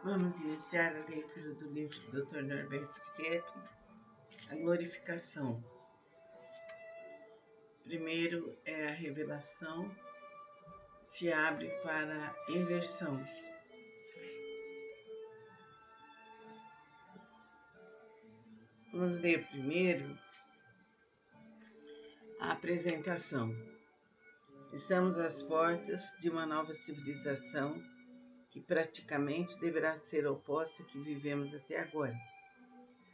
Vamos iniciar a leitura do livro do Dr. Norberto Kepp, A Glorificação. Primeiro é a revelação, se abre para a inversão. Vamos ler primeiro a apresentação. Estamos às portas de uma nova civilização que praticamente deverá ser oposta à que vivemos até agora,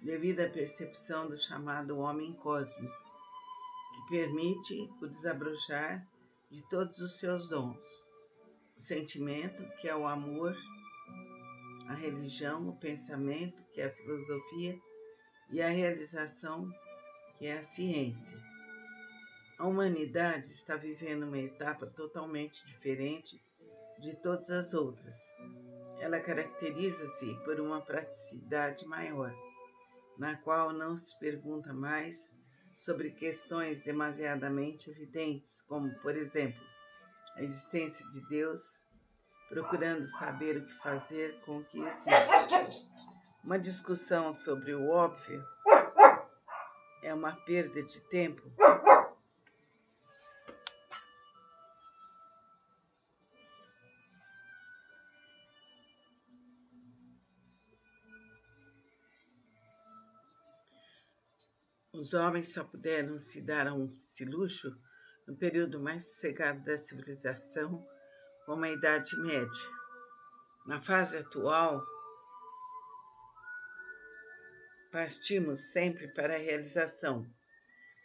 devido à percepção do chamado homem cósmico, que permite o desabrochar de todos os seus dons. O sentimento, que é o amor, a religião, o pensamento, que é a filosofia, e a realização, que é a ciência. A humanidade está vivendo uma etapa totalmente diferente de todas as outras. Ela caracteriza-se por uma praticidade maior, na qual não se pergunta mais sobre questões demasiadamente evidentes, como, por exemplo, a existência de Deus, procurando saber o que fazer com o que existe. Uma discussão sobre o óbvio é uma perda de tempo. Os homens só puderam se dar a esse luxo no período mais sossegado da civilização, como a Idade Média. Na fase atual, partimos sempre para a realização.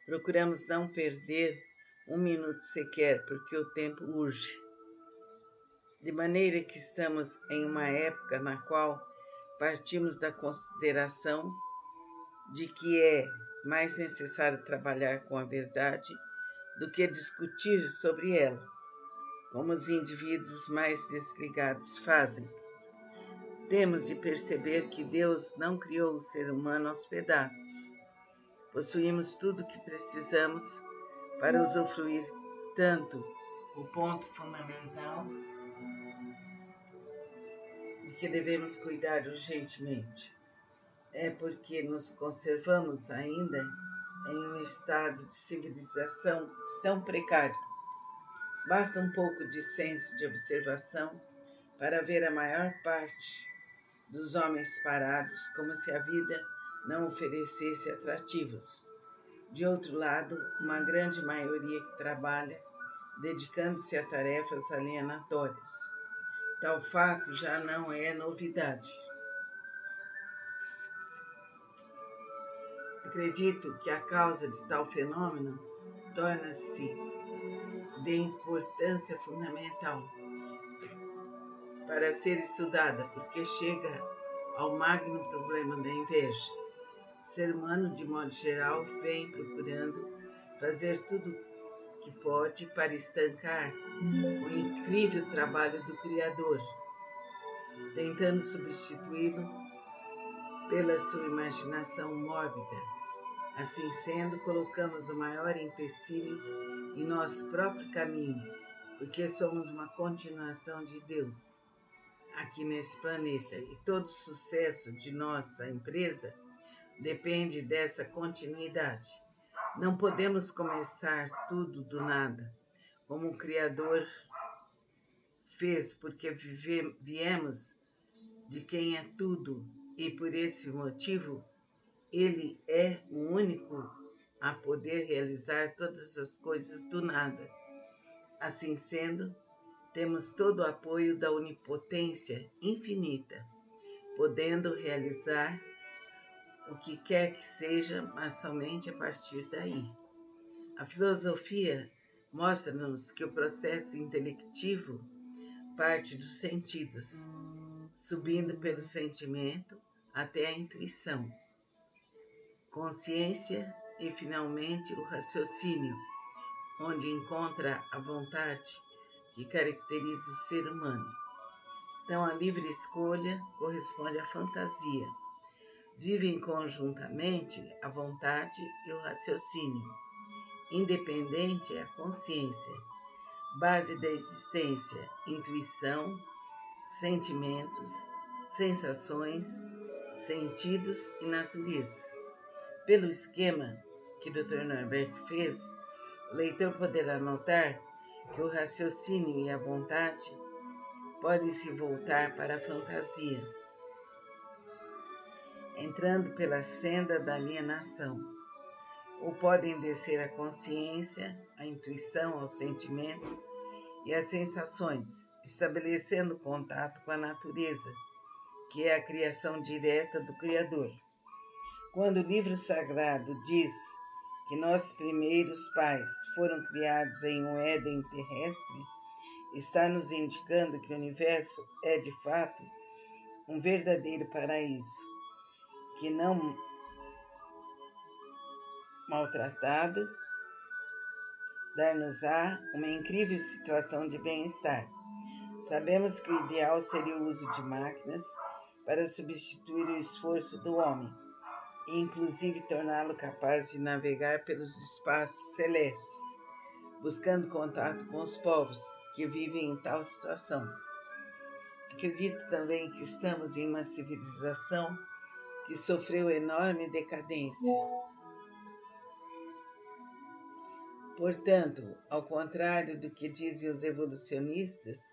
Procuramos não perder um minuto sequer, porque o tempo urge. De maneira que estamos em uma época na qual partimos da consideração de que é mais necessário trabalhar com a verdade do que discutir sobre ela, como os indivíduos mais desligados fazem. Temos de perceber que Deus não criou o ser humano aos pedaços. Possuímos tudo o que precisamos para usufruir tanto. O ponto fundamental de que devemos cuidar urgentemente é porque nos conservamos ainda em um estado de civilização tão precário. Basta um pouco de senso de observação para ver a maior parte dos homens parados como se a vida não oferecesse atrativos. De outro lado, uma grande maioria que trabalha dedicando-se a tarefas alienatórias. Tal fato já não é novidade. Acredito que a causa de tal fenômeno torna-se de importância fundamental para ser estudada, porque chega ao magno problema da inveja. O ser humano, de modo geral, vem procurando fazer tudo o que pode para estancar o incrível trabalho do Criador, tentando substituí-lo pela sua imaginação mórbida. Assim sendo, colocamos o maior empecilho em nosso próprio caminho, porque somos uma continuação de Deus aqui nesse planeta, e todo o sucesso de nossa empresa depende dessa continuidade. Não podemos começar tudo do nada, como o Criador fez, porque viemos de quem é tudo, e por esse motivo Ele é o único a poder realizar todas as coisas do nada. Assim sendo, temos todo o apoio da onipotência infinita, podendo realizar o que quer que seja, mas somente a partir daí. A filosofia mostra-nos que o processo intelectivo parte dos sentidos, subindo pelo sentimento até a intuição, consciência e, finalmente, o raciocínio, onde encontra a vontade que caracteriza o ser humano. Então, a livre escolha corresponde à fantasia. Vivem conjuntamente a vontade e o raciocínio. Independente é a consciência, base da existência, intuição, sentimentos, sensações, sentidos e natureza. Pelo esquema que o Dr. Norberto fez, o leitor poderá notar que o raciocínio e a vontade podem se voltar para a fantasia, entrando pela senda da alienação, ou podem descer à consciência, à intuição, ao sentimento e às sensações, estabelecendo contato com a natureza, que é a criação direta do Criador. Quando o livro sagrado diz que nossos primeiros pais foram criados em um Éden terrestre, está nos indicando que o universo é, de fato, um verdadeiro paraíso, que não maltratado, dar-nos-á uma incrível situação de bem-estar. Sabemos que o ideal seria o uso de máquinas para substituir o esforço do homem, e inclusive torná-lo capaz de navegar pelos espaços celestes, buscando contato com os povos que vivem em tal situação. Acredito também que estamos em uma civilização que sofreu enorme decadência. Portanto, ao contrário do que dizem os evolucionistas,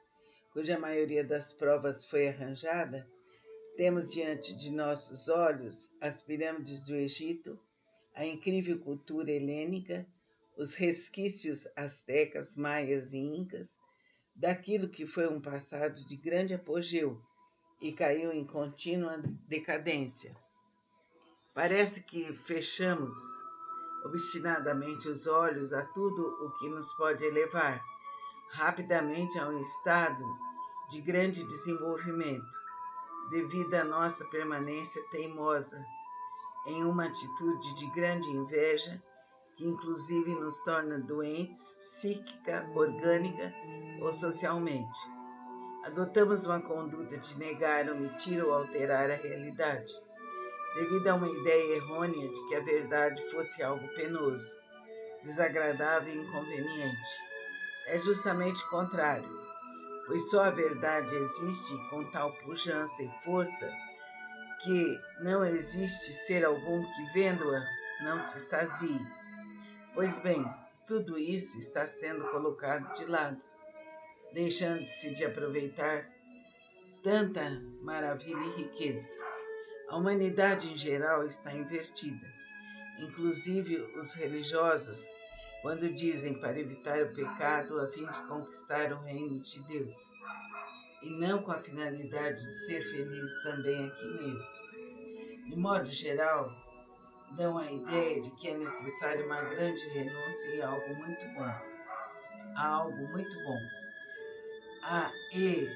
cuja maioria das provas foi arranjada, temos diante de nossos olhos as pirâmides do Egito, a incrível cultura helênica, os resquícios astecas, maias e incas, daquilo que foi um passado de grande apogeu e caiu em contínua decadência. Parece que fechamos obstinadamente os olhos a tudo o que nos pode elevar rapidamente a um estado de grande desenvolvimento, devido à nossa permanência teimosa em uma atitude de grande inveja, que inclusive nos torna doentes psíquica, orgânica ou socialmente. Adotamos uma conduta de negar, omitir ou alterar a realidade, devido a uma ideia errônea de que a verdade fosse algo penoso, desagradável e inconveniente. É justamente o contrário, pois só a verdade existe com tal pujança e força que não existe ser algum que, vendo-a, não se extasie. Pois bem, tudo isso está sendo colocado de lado, deixando-se de aproveitar tanta maravilha e riqueza. A humanidade em geral está invertida, inclusive os religiosos, quando dizem para evitar o pecado a fim de conquistar o reino de Deus, e não com a finalidade de ser feliz também aqui mesmo. De modo geral, dão a ideia de que é necessário uma grande renúncia a algo muito bom, e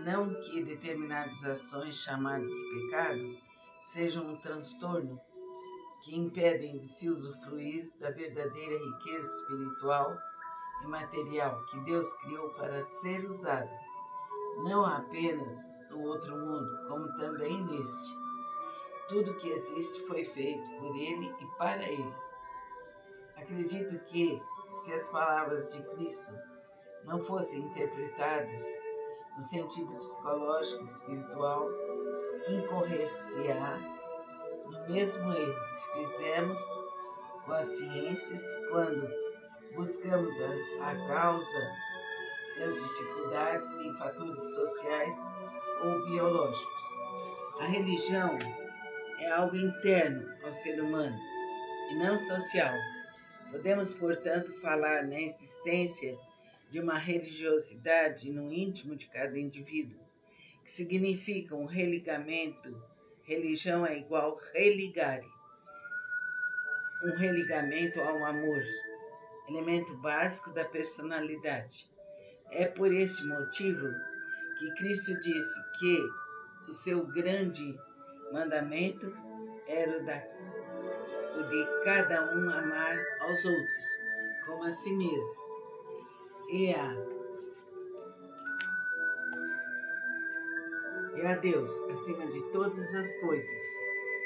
não que determinadas ações chamadas de pecado sejam um transtorno que impedem de se usufruir da verdadeira riqueza espiritual e material que Deus criou para ser usada, não apenas no outro mundo, como também neste. Tudo que existe foi feito por Ele e para Ele. Acredito que, se as palavras de Cristo não fossem interpretadas no sentido psicológico e espiritual, incorrer-se-á no mesmo erro que fizemos com as ciências quando buscamos a causa das dificuldades em fatores sociais ou biológicos. A religião é algo interno ao ser humano e não social. Podemos, portanto, falar na existência de uma religiosidade no íntimo de cada indivíduo, que significa um religamento. Religião é igual religare, um religamento ao amor, elemento básico da personalidade. É por este motivo que Cristo disse que o seu grande mandamento era o de cada um amar aos outros como a si mesmo e a Deus acima de todas as coisas.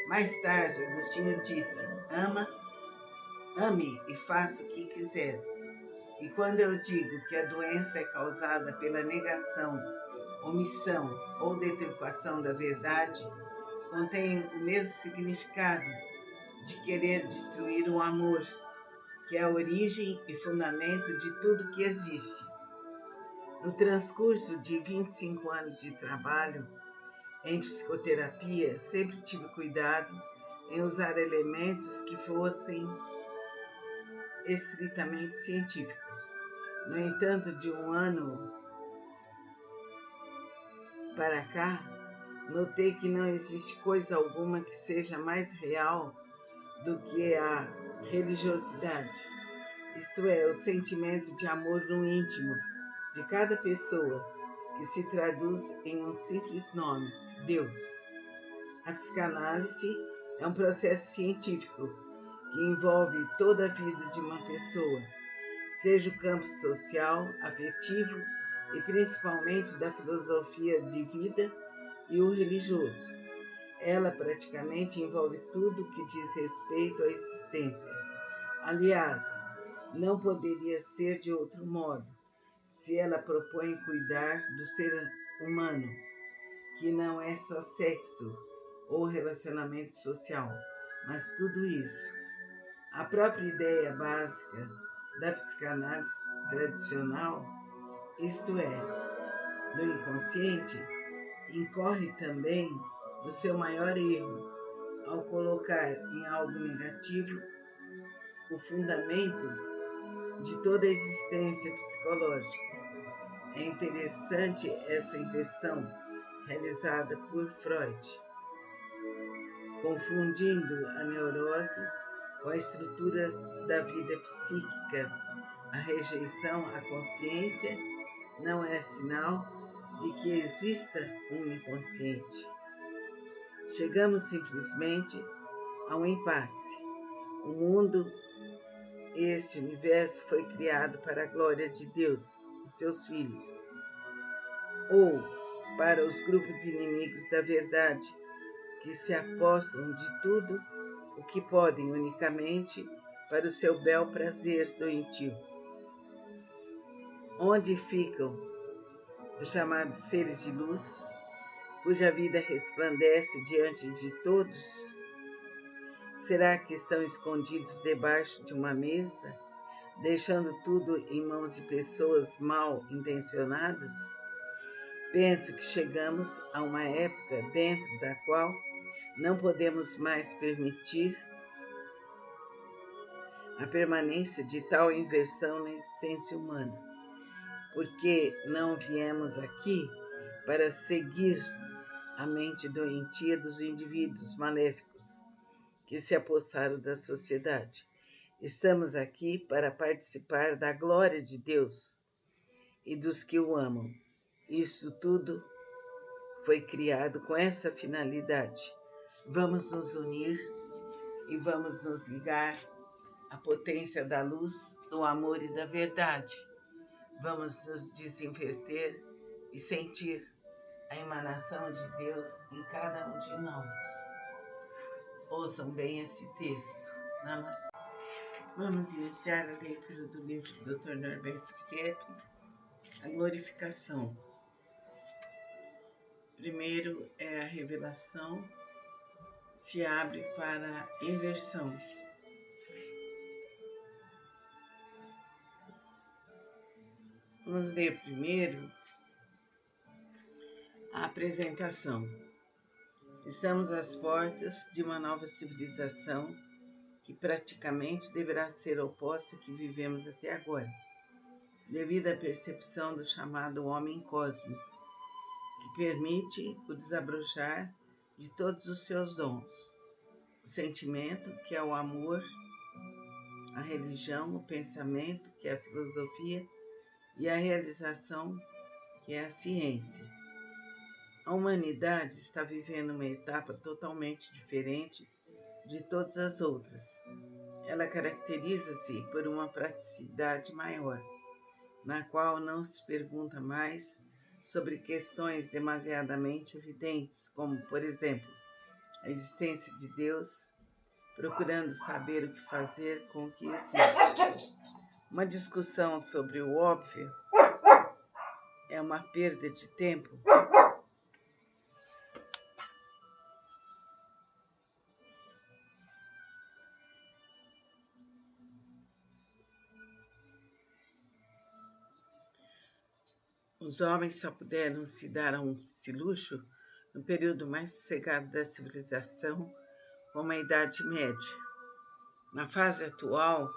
Mais tarde, Agostinho disse: ame e faça o que quiser. E quando eu digo que a doença é causada pela negação omissão ou deturpação da verdade contém o mesmo significado de querer destruir o amor, que é a origem e fundamento de tudo que existe. No transcurso de 25 anos de trabalho em psicoterapia, sempre tive cuidado em usar elementos que fossem estritamente científicos. No entanto, de um ano para cá, notei que não existe coisa alguma que seja mais real do que a religiosidade, isto é, o sentimento de amor no íntimo de cada pessoa, que se traduz em um simples nome, Deus. A psicanálise é um processo científico que envolve toda a vida de uma pessoa, seja o campo social, afetivo e principalmente da filosofia de vida e o religioso. Ela praticamente envolve tudo que diz respeito à existência. Aliás, não poderia ser de outro modo, se ela propõe cuidar do ser humano, que não é só sexo ou relacionamento social, mas tudo isso. A própria ideia básica da psicanálise tradicional, isto é, do inconsciente, incorre também no seu maior erro, ao colocar em algo negativo o fundamento de toda a existência psicológica. É interessante essa inversão realizada por Freud, confundindo a neurose com a estrutura da vida psíquica. A rejeição à consciência não é sinal de que exista um inconsciente. Chegamos simplesmente a um impasse. O mundo, este universo, foi criado para a glória de Deus, os seus filhos, ou para os grupos inimigos da verdade, que se apossam de tudo o que podem unicamente para o seu bel prazer doentio. Onde ficam os chamados seres de luz, cuja vida resplandece diante de todos? Será que estão escondidos debaixo de uma mesa, deixando tudo em mãos de pessoas mal intencionadas? Penso que chegamos a uma época dentro da qual não podemos mais permitir a permanência de tal inversão na existência humana, porque não viemos aqui para seguir a mente doentia dos indivíduos maléficos que se apossaram da sociedade. Estamos aqui para participar da glória de Deus e dos que o amam. Isso tudo foi criado com essa finalidade. Vamos nos unir e vamos nos ligar à potência da luz, do amor e da verdade. Vamos nos desinverter e sentir a emanação de Deus em cada um de nós. Ouçam bem esse texto. Namastê. Vamos iniciar a leitura do livro do Dr. Norberto Kepler, A Glorificação. Primeiro é a revelação, se abre para a inversão. Vamos ler primeiro a apresentação. Estamos às portas de uma nova civilização que praticamente deverá ser oposta à que vivemos até agora, devido à percepção do chamado homem cósmico, que permite o desabrochar de todos os seus dons, o sentimento, que é o amor, a religião, o pensamento, que é a filosofia, e a realização, que é a ciência. A humanidade está vivendo uma etapa totalmente diferente de todas as outras. Ela caracteriza-se por uma praticidade maior, na qual não se pergunta mais sobre questões demasiadamente evidentes, como, por exemplo, a existência de Deus, procurando saber o que fazer com o que existe. Uma discussão sobre o óbvio é uma perda de tempo? Os homens só puderam se dar a esse luxo no período mais sossegado da civilização, como a Idade Média. Na fase atual,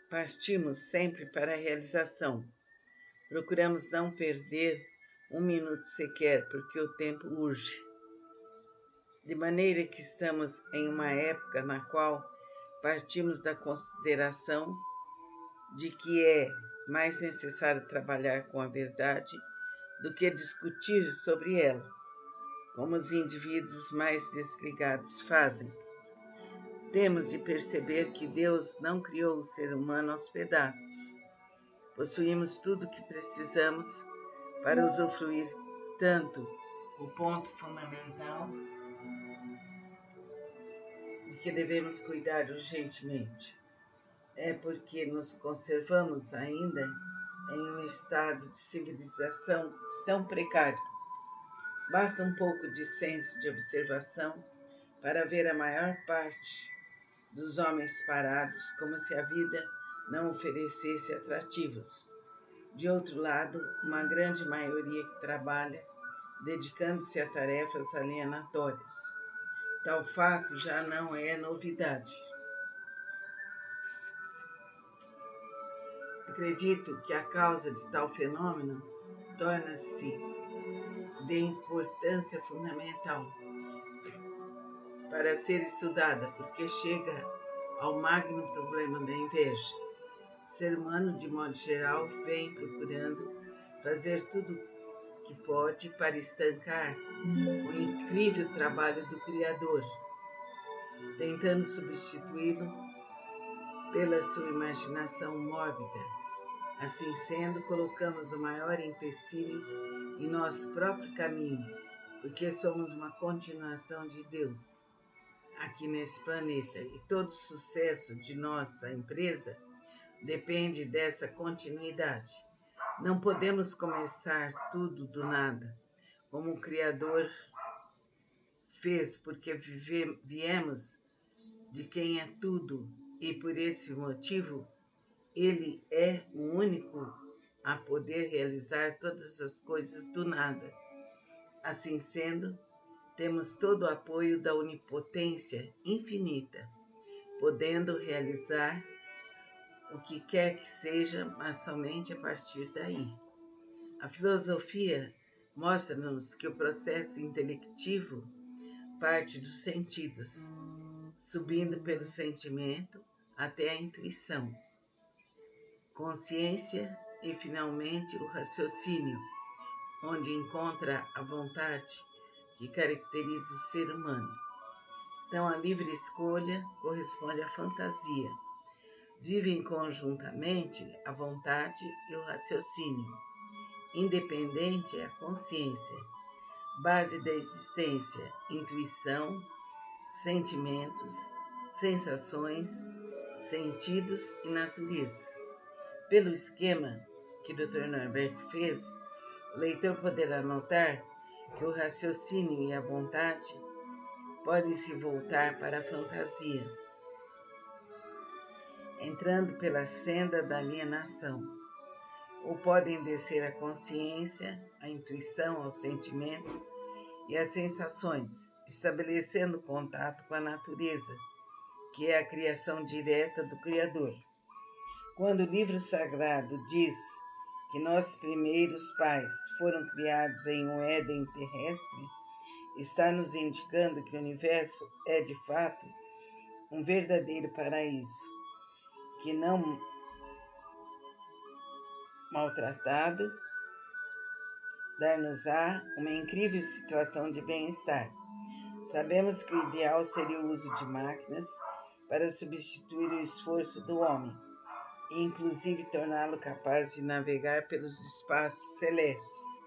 partimos sempre para a realização. Procuramos não perder um minuto sequer, porque o tempo urge. De maneira que estamos em uma época na qual partimos da consideração de que é mais necessário trabalhar com a verdade do que discutir sobre ela, como os indivíduos mais desligados fazem. Temos de perceber que Deus não criou o ser humano aos pedaços. Possuímos tudo o que precisamos para usufruir tanto. O ponto fundamental de que devemos cuidar urgentemente é porque nos conservamos ainda em um estado de civilização tão precário. Basta um pouco de senso de observação para ver a maior parte dos homens parados como se a vida não oferecesse atrativos. De outro lado, uma grande maioria que trabalha dedicando-se a tarefas alienatórias. Tal fato já não é novidade. Acredito que a causa de tal fenômeno torna-se de importância fundamental para ser estudada, porque chega ao magno problema da inveja. O ser humano, de modo geral, vem procurando fazer tudo o que pode para estancar o incrível trabalho do Criador, tentando substituí-lo pela sua imaginação mórbida. Assim sendo, colocamos o maior empecilho em nosso próprio caminho, porque somos uma continuação de Deus aqui nesse planeta, e todo o sucesso de nossa empresa depende dessa continuidade. Não podemos começar tudo do nada, como o Criador fez, porque viemos de quem é tudo, e por esse motivo Ele é o único a poder realizar todas as coisas do nada. Assim sendo, temos todo o apoio da onipotência infinita, podendo realizar o que quer que seja, mas somente a partir daí. A filosofia mostra-nos que o processo intelectivo parte dos sentidos, subindo pelo sentimento até a intuição, consciência e, finalmente, o raciocínio, onde encontra a vontade que caracteriza o ser humano. Então, a livre escolha corresponde à fantasia. Vivem conjuntamente a vontade e o raciocínio. Independente é a consciência, base da existência, intuição, sentimentos, sensações, sentidos e natureza. Pelo esquema que o Dr. Norberto fez, o leitor poderá notar que o raciocínio e a vontade podem se voltar para a fantasia, entrando pela senda da alienação, ou podem descer à consciência, à intuição, ao sentimento e às sensações, estabelecendo contato com a natureza, que é a criação direta do Criador. Quando o livro sagrado diz que nossos primeiros pais foram criados em um Éden terrestre, está nos indicando que o universo é, de fato, um verdadeiro paraíso, que não maltratado, dar-nos-á uma incrível situação de bem-estar. Sabemos que o ideal seria o uso de máquinas para substituir o esforço do homem, e inclusive torná-lo capaz de navegar pelos espaços celestes,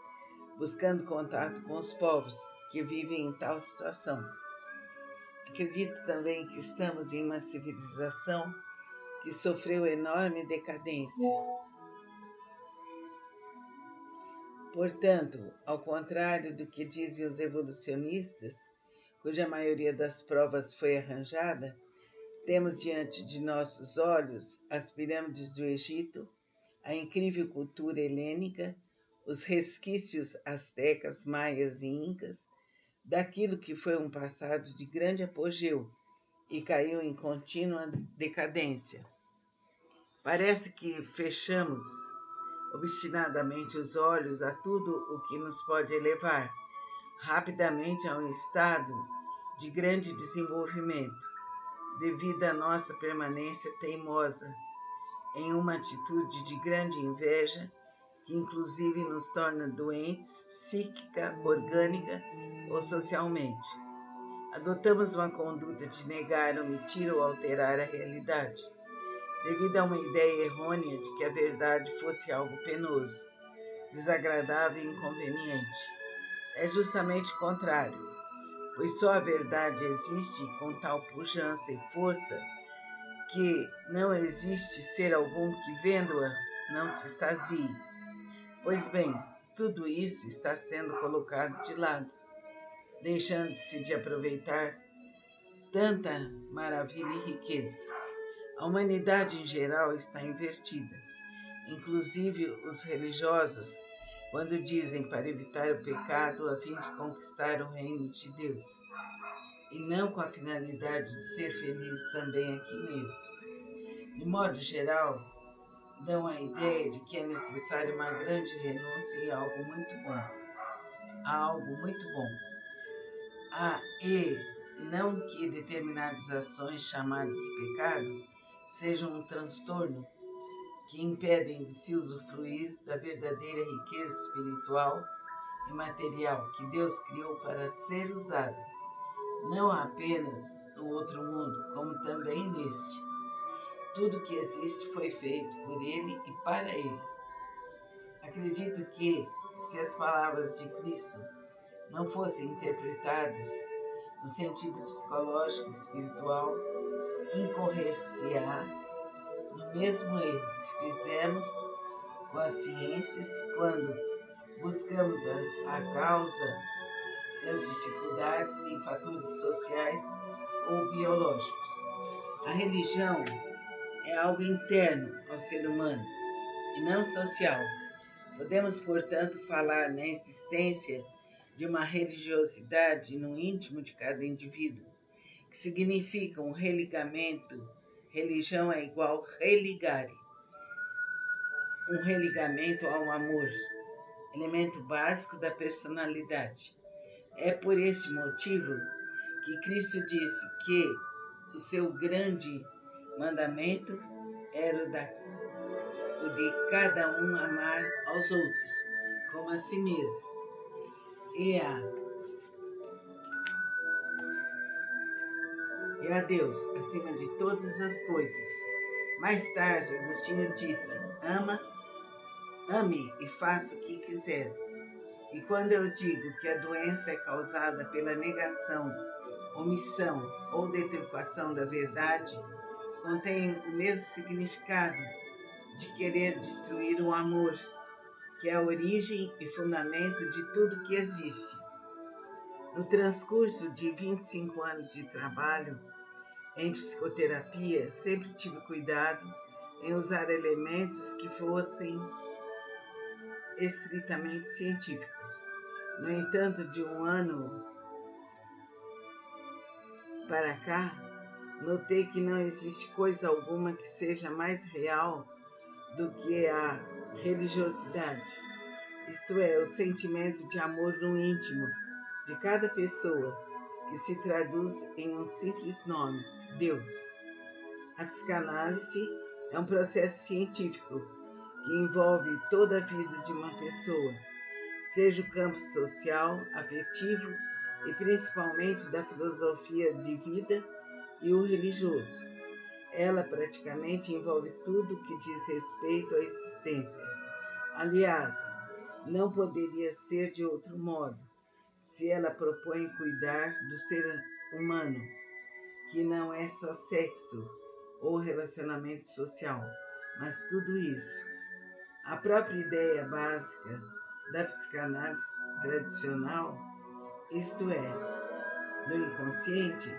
buscando contato com os povos que vivem em tal situação. Acredito também que estamos em uma civilização que sofreu enorme decadência. Portanto, ao contrário do que dizem os evolucionistas, cuja maioria das provas foi arranjada, temos diante de nossos olhos as pirâmides do Egito, a incrível cultura helênica, os resquícios astecas, maias e incas, daquilo que foi um passado de grande apogeu e caiu em contínua decadência. Parece que fechamos obstinadamente os olhos a tudo o que nos pode elevar rapidamente a um estado de grande desenvolvimento, devido à nossa permanência teimosa em uma atitude de grande inveja que inclusive nos torna doentes psíquica, orgânica ou socialmente. Adotamos uma conduta de negar, omitir ou alterar a realidade, devido a uma ideia errônea de que a verdade fosse algo penoso, desagradável e inconveniente. É justamente o contrário, pois só a verdade existe com tal pujança e força que não existe ser algum que, vendo-a, não se extasie. Pois bem, tudo isso está sendo colocado de lado, deixando-se de aproveitar tanta maravilha e riqueza. A humanidade em geral está invertida, inclusive os religiosos, quando dizem para evitar o pecado a fim de conquistar o reino de Deus, e não com a finalidade de ser feliz também aqui mesmo. De modo geral, dão a ideia de que é necessária uma grande renúncia a algo muito bom. E não que determinadas ações chamadas de pecado sejam um transtorno que impedem de se usufruir da verdadeira riqueza espiritual e material que Deus criou para ser usada, não apenas no outro mundo, como também neste. Tudo que existe foi feito por Ele e para Ele. Acredito que, se as palavras de Cristo não fossem interpretadas no sentido psicológico e espiritual, incorrer-se-á no mesmo erro que fizemos com as ciências quando buscamos a causa das dificuldades em fatores sociais ou biológicos. A religião é algo interno ao ser humano e não social. Podemos, portanto, falar na existência de uma religiosidade no íntimo de cada indivíduo, que significa um religamento. Religião é igual religare, um religamento ao amor, elemento básico da personalidade. É por este motivo que Cristo disse que o seu grande mandamento era o de cada um amar aos outros, como a si mesmo. E a Deus, acima de todas as coisas. Mais tarde, Agostinho disse: ame e faça o que quiser. E quando eu digo que a doença é causada pela negação, omissão ou deturpação da verdade, contém o mesmo significado de querer destruir o amor, que é a origem e fundamento de tudo que existe. No transcurso de 25 anos de trabalho em psicoterapia, sempre tive cuidado em usar elementos que fossem estritamente científicos. No entanto, de um ano para cá, notei que não existe coisa alguma que seja mais real do que a religiosidade, isto é, o sentimento de amor no íntimo de cada pessoa, que se traduz em um simples nome: Deus. A psicanálise é um processo científico que envolve toda a vida de uma pessoa, seja o campo social, afetivo e principalmente da filosofia de vida e o religioso. Ela praticamente envolve tudo o que diz respeito à existência. Aliás, não poderia ser de outro modo, se ela propõe cuidar do ser humano, que não é só sexo ou relacionamento social, mas tudo isso. A própria ideia básica da psicanálise tradicional, isto é, do inconsciente,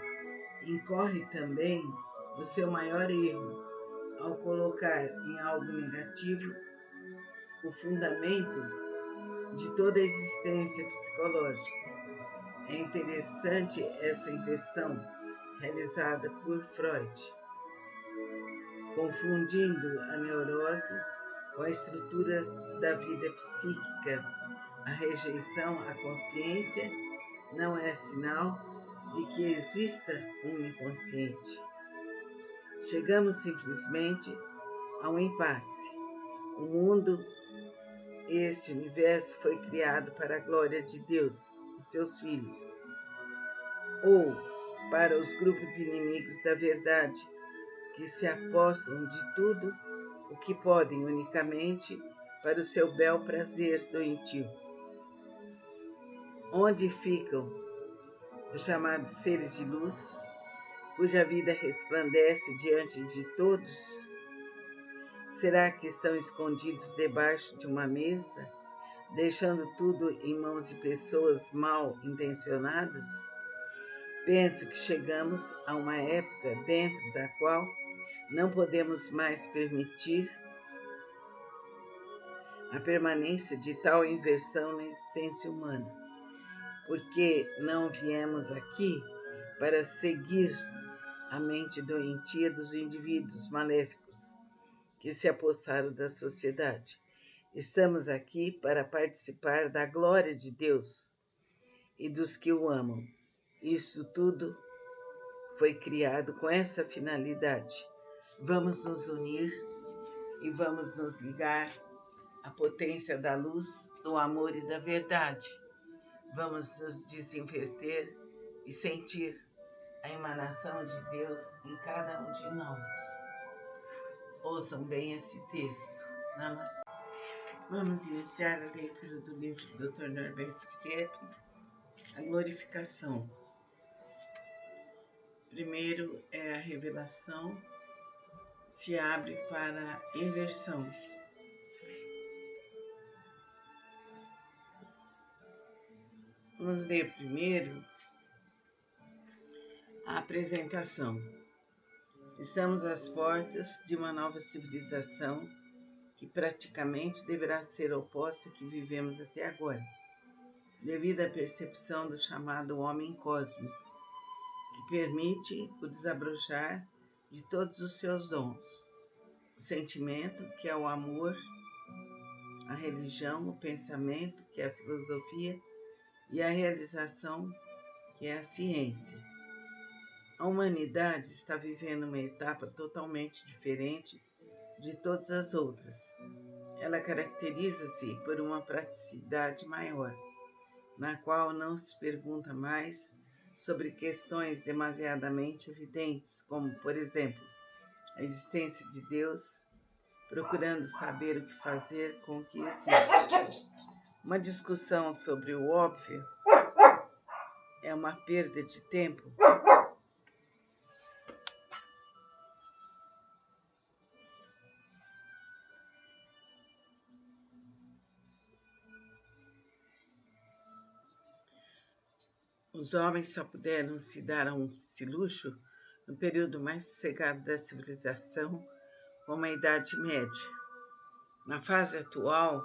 incorre também no seu maior erro ao colocar em algo negativo o fundamento de toda a existência psicológica. É interessante essa inversão realizada por Freud, confundindo a neurose com a estrutura da vida psíquica. A rejeição à consciência não é sinal de que exista um inconsciente. Chegamos simplesmente a um impasse. O mundo, este universo, foi criado para a glória de Deus, os seus filhos, ou para os grupos inimigos da verdade, que se apossam de tudo o que podem unicamente para o seu bel prazer doentio. Onde ficam os chamados seres de luz, cuja vida resplandece diante de todos? Será que estão escondidos debaixo de uma mesa, deixando tudo em mãos de pessoas mal intencionadas? Penso que chegamos a uma época dentro da qual não podemos mais permitir a permanência de tal inversão na existência humana, porque não viemos aqui para seguir a mente doentia dos indivíduos maléficos que se apossaram da sociedade. Estamos aqui para participar da glória de Deus e dos que o amam. Isso tudo foi criado com essa finalidade. Vamos nos unir e vamos nos ligar à potência da luz, do amor e da verdade. Vamos nos desinverter e sentir a emanação de Deus em cada um de nós. Ouçam bem esse texto. Namastê. Vamos iniciar a leitura do livro do Dr. Norberto Keplin, A Glorificação. Primeiro é a revelação, se abre para a inversão. Vamos ler primeiro a apresentação. Estamos às portas de uma nova civilização que praticamente deverá ser oposta à que vivemos até agora, devido à percepção do chamado homem cósmico, que permite o desabrochar de todos os seus dons. O sentimento, que é o amor, a religião, o pensamento, que é a filosofia, e a realização, que é a ciência. A humanidade está vivendo uma etapa totalmente diferente de todas as outras. Ela caracteriza-se por uma praticidade maior, na qual não se pergunta mais sobre questões demasiadamente evidentes, como, por exemplo, a existência de Deus, procurando saber o que fazer com o que existe. Uma discussão sobre o óbvio é uma perda de tempo. Os homens só puderam se dar a esse luxo no período mais sossegado da civilização, como a Idade Média. Na fase atual,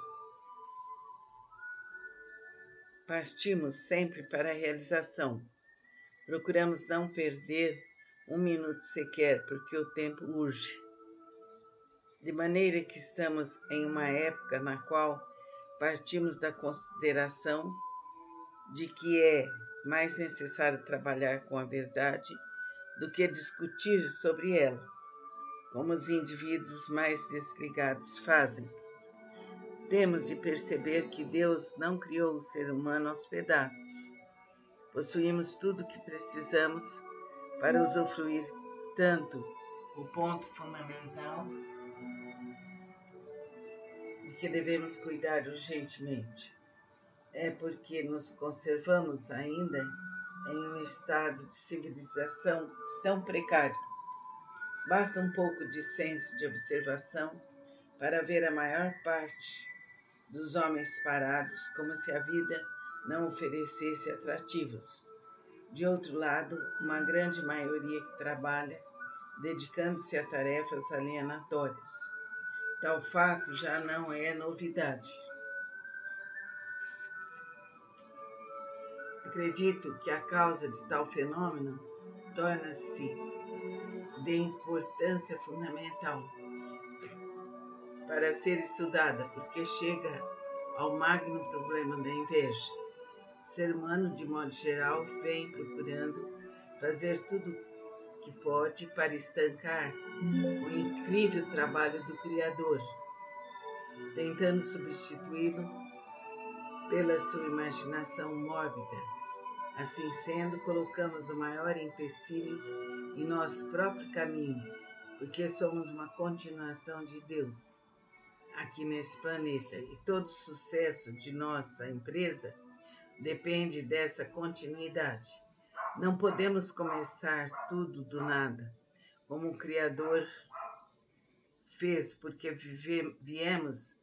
partimos sempre para a realização. Procuramos não perder um minuto sequer, porque o tempo urge. De maneira que estamos em uma época na qual partimos da consideração de que é mais necessário trabalhar com a verdade do que discutir sobre ela, como os indivíduos mais desligados fazem. Temos de perceber que Deus não criou o ser humano aos pedaços. Possuímos tudo o que precisamos para usufruir tanto. O ponto fundamental de que devemos cuidar urgentemente é porque nos conservamos ainda em um estado de civilização tão precário. Basta um pouco de senso de observação para ver a maior parte dos homens parados, como se a vida não oferecesse atrativos. De outro lado, uma grande maioria que trabalha, dedicando-se a tarefas alienatórias. Tal fato já não é novidade. Acredito que a causa de tal fenômeno torna-se de importância fundamental para ser estudada, porque chega ao magno problema da inveja. O ser humano, de modo geral, vem procurando fazer tudo que pode para estancar o incrível trabalho do Criador, tentando substituí-lo pela sua imaginação mórbida. Assim sendo, colocamos o maior empecilho em nosso próprio caminho, porque somos uma continuação de Deus aqui nesse planeta, e todo o sucesso de nossa empresa depende dessa continuidade. Não podemos começar tudo do nada, como o Criador fez, porque viemos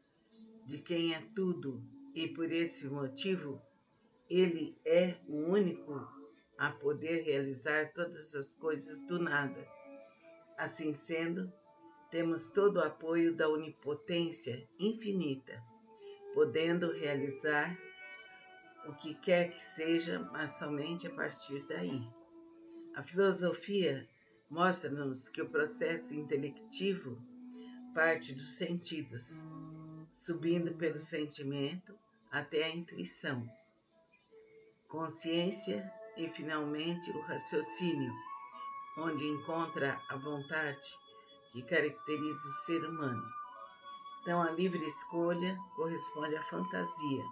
de quem é tudo, e por esse motivo Ele é o único a poder realizar todas as coisas do nada. Assim sendo, temos todo o apoio da onipotência infinita, podendo realizar o que quer que seja, mas somente a partir daí. A filosofia mostra-nos que o processo intelectivo parte dos sentidos, subindo pelo sentimento até a intuição, consciência e, finalmente, o raciocínio, onde encontra a vontade que caracteriza o ser humano. Então, a livre escolha corresponde à fantasia.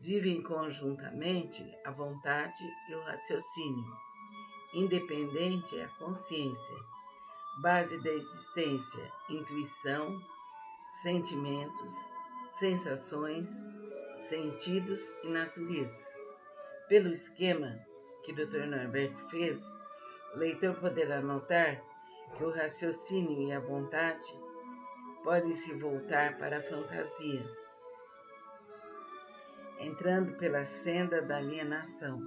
Vivem conjuntamente a vontade e o raciocínio. Independente é a consciência, base da existência, intuição, sentimentos, sensações, sentidos e natureza. Pelo esquema que o Dr. Norberto fez, o leitor poderá notar que o raciocínio e a vontade podem se voltar para a fantasia, entrando pela senda da alienação,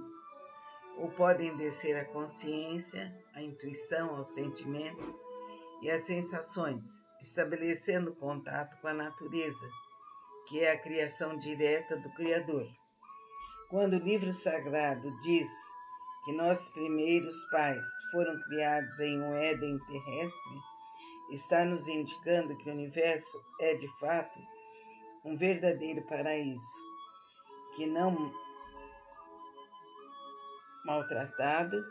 ou podem descer à consciência, à intuição, ao sentimento e às sensações, estabelecendo contato com a natureza, que é a criação direta do Criador. Quando o livro sagrado diz que nossos primeiros pais foram criados em um Éden terrestre, está nos indicando que o universo é, de fato, um verdadeiro paraíso, que não maltratado,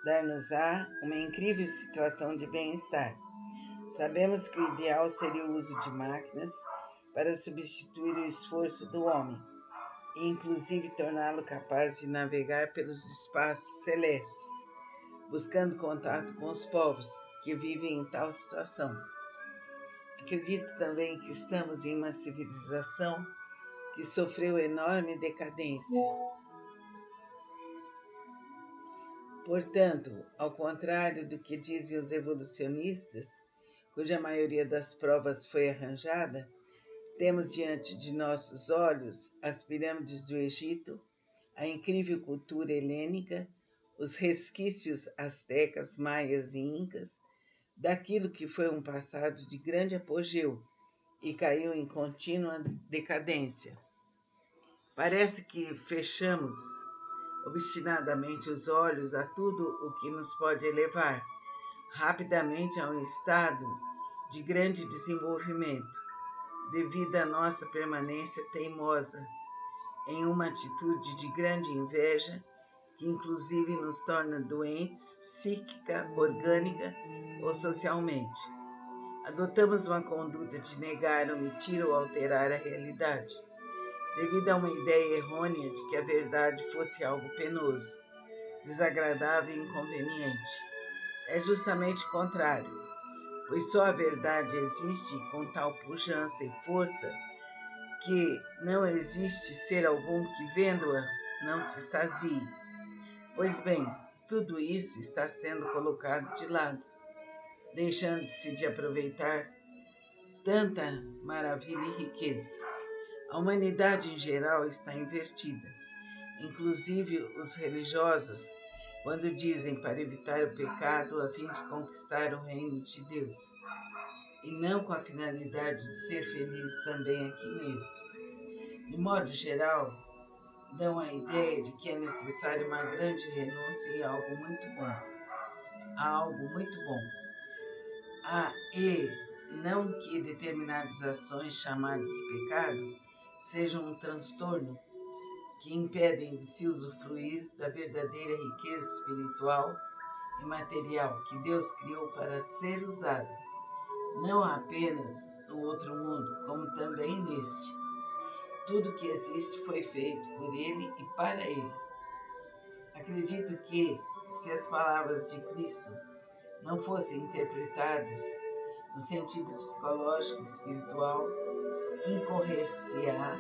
dar-nos-á uma incrível situação de bem-estar. Sabemos que o ideal seria o uso de máquinas para substituir o esforço do homem, e inclusive torná-lo capaz de navegar pelos espaços celestes, buscando contato com os povos que vivem em tal situação. Acredito também que estamos em uma civilização que sofreu enorme decadência. Portanto, ao contrário do que dizem os evolucionistas, cuja maioria das provas foi arranjada, temos diante de nossos olhos as pirâmides do Egito, a incrível cultura helênica, os resquícios astecas, maias e incas, daquilo que foi um passado de grande apogeu e caiu em contínua decadência. Parece que fechamos obstinadamente os olhos a tudo o que nos pode elevar rapidamente a um estado de grande desenvolvimento, devido à nossa permanência teimosa em uma atitude de grande inveja que inclusive nos torna doentes psíquica, orgânica ou socialmente. Adotamos uma conduta de negar, omitir ou alterar a realidade, devido a uma ideia errônea de que a verdade fosse algo penoso, desagradável e inconveniente. É justamente o contrário, pois só a verdade existe com tal pujança e força que não existe ser algum que, vendo-a, não se extasie. Pois bem, tudo isso está sendo colocado de lado, deixando-se de aproveitar tanta maravilha e riqueza. A humanidade em geral está invertida, inclusive os religiosos, quando dizem para evitar o pecado a fim de conquistar o reino de Deus, e não com a finalidade de ser feliz também aqui mesmo. De modo geral, dão a ideia de que é necessária uma grande renúncia em algo muito bom, a algo muito bom. E não que determinadas ações chamadas de pecado sejam um transtorno que impedem de se usufruir da verdadeira riqueza espiritual e material que Deus criou para ser usada, não apenas no outro mundo, como também neste. Tudo que existe foi feito por Ele e para Ele. Acredito que, se as palavras de Cristo não fossem interpretadas no sentido psicológico e espiritual, incorrer-se-á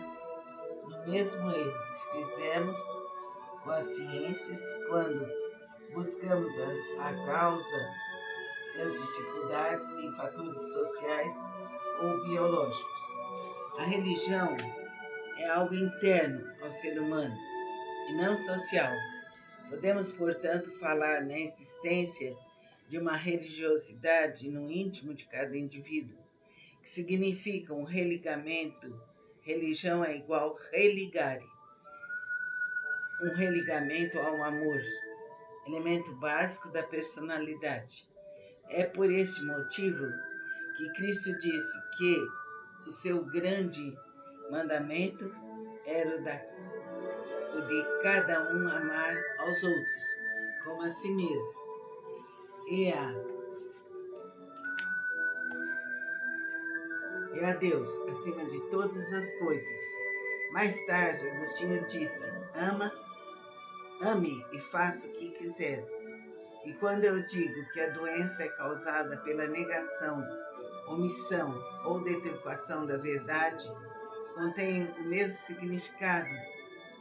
no mesmo erro que fizemos com as ciências quando buscamos a causa das dificuldades em fatores sociais ou biológicos. A religião é algo interno ao ser humano e não social. Podemos, portanto, falar na existência de uma religiosidade no íntimo de cada indivíduo, que significa um religamento. Religião é igual religare, um religamento ao amor, elemento básico da personalidade. É por este motivo que Cristo disse que o seu grande mandamento era o de cada um amar aos outros como a si mesmo. E a Deus acima de todas as coisas. Mais tarde, Agostinho disse: ame e faça o que quiser. E quando eu digo que a doença é causada pela negação, omissão ou deturpação da verdade, contém o mesmo significado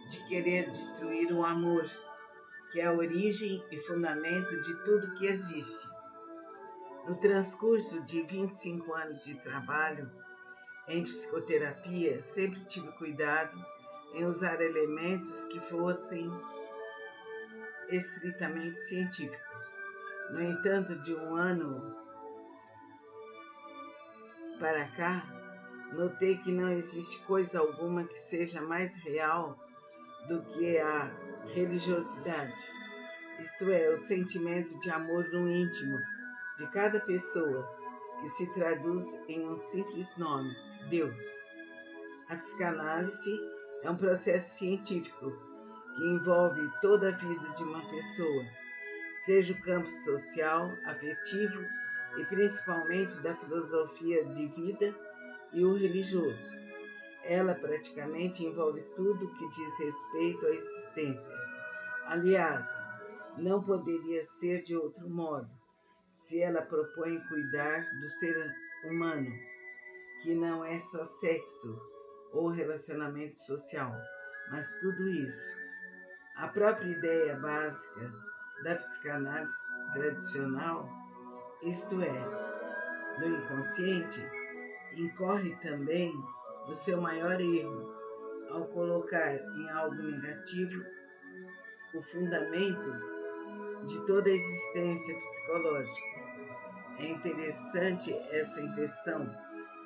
de querer destruir o amor, que é a origem e fundamento de tudo que existe. No transcurso de 25 anos de trabalho em psicoterapia, sempre tive cuidado em usar elementos que fossem estritamente científicos. No entanto, de um ano para cá, notei que não existe coisa alguma que seja mais real do que a religiosidade, isto é, o sentimento de amor no íntimo de cada pessoa, que se traduz em um simples nome: Deus. A psicanálise é um processo científico que envolve toda a vida de uma pessoa, seja o campo social, afetivo e principalmente da filosofia de vida e o religioso. Ela praticamente envolve tudo que diz respeito à existência. Aliás, não poderia ser de outro modo, se ela propõe cuidar do ser humano, que não é só sexo ou relacionamento social, mas tudo isso. A própria ideia básica da psicanálise tradicional, isto é, do inconsciente, incorre também no seu maior erro ao colocar em algo negativo o fundamento de toda a existência psicológica. É interessante essa inversão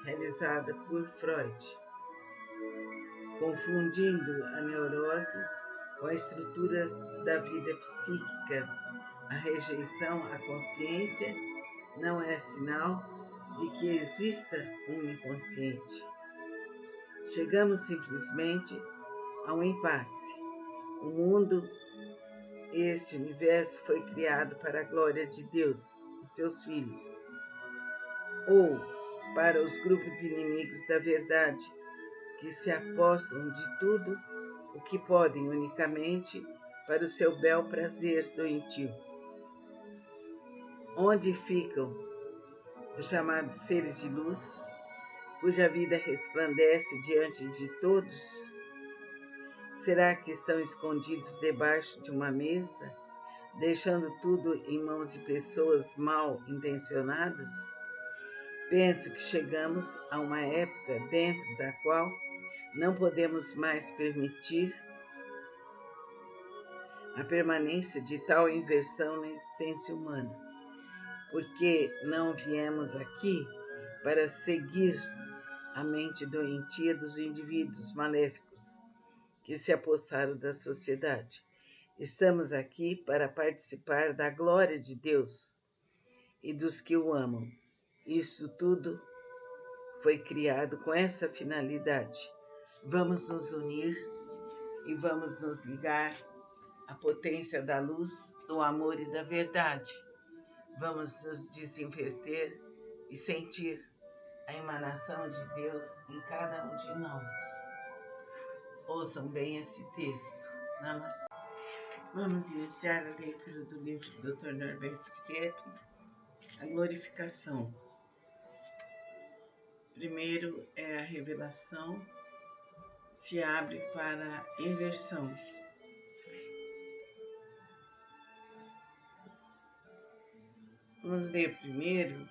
realizada por Freud, confundindo a neurose com a estrutura da vida psíquica. A rejeição à consciência não é sinal de que exista um inconsciente. Chegamos simplesmente a um impasse. O mundo, este universo, foi criado para a glória de Deus, os seus filhos, ou para os grupos inimigos da verdade, que se apossam de tudo o que podem unicamente para o seu bel prazer doentio. Onde ficam os chamados seres de luz, cuja vida resplandece diante de todos? Será que estão escondidos debaixo de uma mesa, deixando tudo em mãos de pessoas mal intencionadas? Penso que chegamos a uma época dentro da qual não podemos mais permitir a permanência de tal inversão na existência humana, porque não viemos aqui para seguir a mente doentia dos indivíduos maléficos que se apossaram da sociedade. Estamos aqui para participar da glória de Deus e dos que o amam. Isso tudo foi criado com essa finalidade. Vamos nos unir e vamos nos ligar à potência da luz, do amor e da verdade. Vamos nos desinverter e sentir a emanação de Deus em cada um de nós. Ouçam bem esse texto. Namastê. Vamos iniciar a leitura do livro do Dr. Norberto Kepp, A Glorificação. Primeiro é a revelação, se abre para a inversão. Vamos ler primeiro